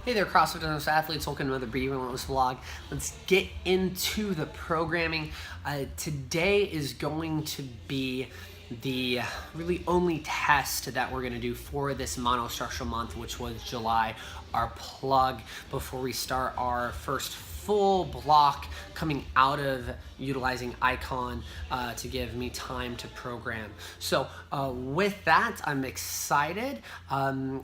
Hey there, CrossFit athletes. Welcome to another Be Relentless vlog. Let's get into the programming. Today is going to be the really only test that we're going to do for this monostructural month, which was July, our plug before we start our first full block coming out of utilizing Icon to give me time to program. So with that, I'm excited.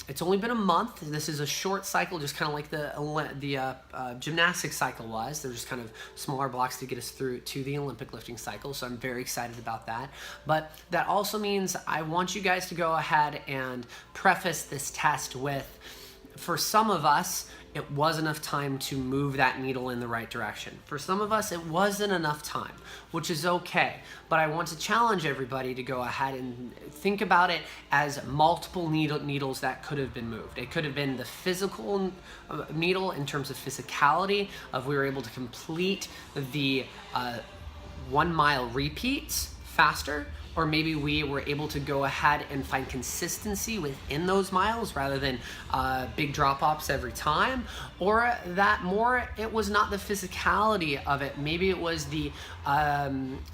It's only been a month. This is a short cycle, just kind of like the gymnastics cycle was. They're just kind of smaller blocks to get us through to the Olympic lifting cycle. So I'm very excited about that. But that also means I want you guys to go ahead and preface this test with, for some of us, it was enough time to move that needle in the right direction. For some of us, it wasn't enough time, which is okay. But I want to challenge everybody to go ahead and think about it as multiple needles that could have been moved. It could have been the physical needle in terms of physicality, of we were able to complete the 1 mile repeats faster, or maybe we were able to go ahead and find consistency within those miles rather than big drop-offs every time, or that more it was not the physicality of it, maybe it was the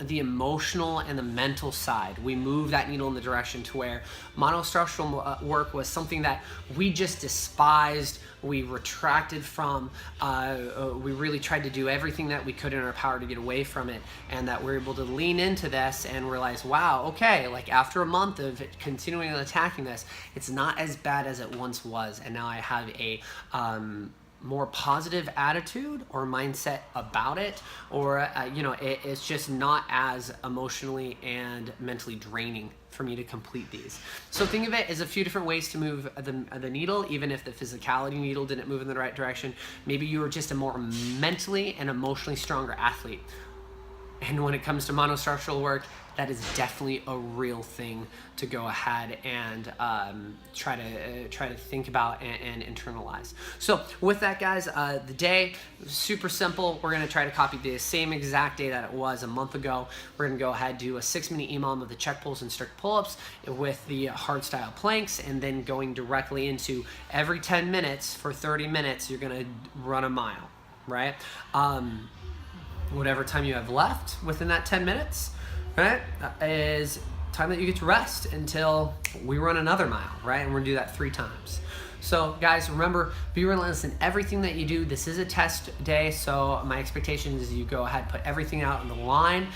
emotional and the mental side. We moved that needle in the direction to where monostructural work was something that we just despised, we retracted from, we really tried to do everything that we could in our power to get away from it, and that we're able to lean into this and realize, wow, okay, like after a month of continuing attacking this, it's not as bad as it once was, and now I have a more positive attitude or mindset about it, or it's just not as emotionally and mentally draining for me to complete these. So think of it as a few different ways to move the needle, even if the physicality needle didn't move in the right direction. Maybe you were just a more mentally and emotionally stronger athlete. And when it comes to monostructural work, that is definitely a real thing to go ahead and try to think about and internalize. So with that, guys, the day, super simple. We're gonna try to copy the same exact day that it was a month ago. We're gonna go ahead and do a 6-minute EMOM of the check pulls and strict pull-ups with the hard style planks, and then going directly into every 10 minutes for 30 minutes, you're gonna run a mile, right? Whatever time you have left within that 10 minutes, right, is time that you get to rest until we run another mile, right? And we're gonna do that 3 times. So guys, remember, be relentless in everything that you do. This is a test day, so my expectation is you go ahead, put everything out on the line.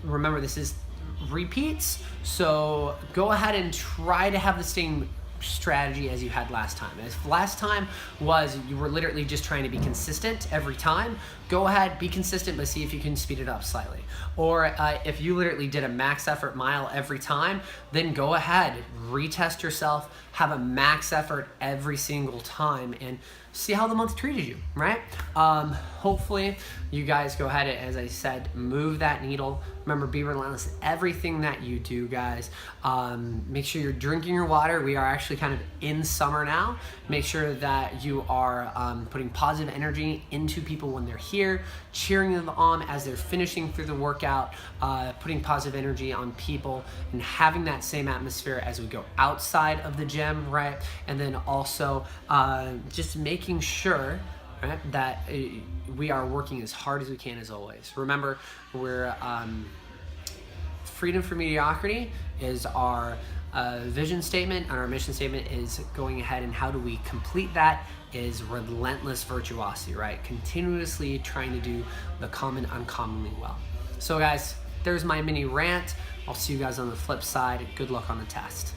Remember, this is repeats, so go ahead and try to have the same strategy as you had last time. If last time was you were literally just trying to be consistent every time, go ahead, be consistent, but see if you can speed it up slightly. Or if you literally did a max effort mile every time, then go ahead, retest yourself, have a max effort every single time, and see how the month treated you, right? Hopefully you guys go ahead and, as I said, move that needle. Remember, be relentless in everything that you do, guys. Make sure you're drinking your water. We are actually kind of in summer now. Make sure that you are putting positive energy into people when they're here, cheering them on as they're finishing through the workout, putting positive energy on people, and having that same atmosphere as we go outside of the gym, right? And then also just making sure, right, that we are working as hard as we can, as always. Remember, we're freedom from mediocrity is our vision statement, and our mission statement is going ahead, and how do we complete that is relentless virtuosity, right? Continuously trying to do the common uncommonly well. So guys, there's my mini rant. I'll see you guys on the flip side. Good luck on the test.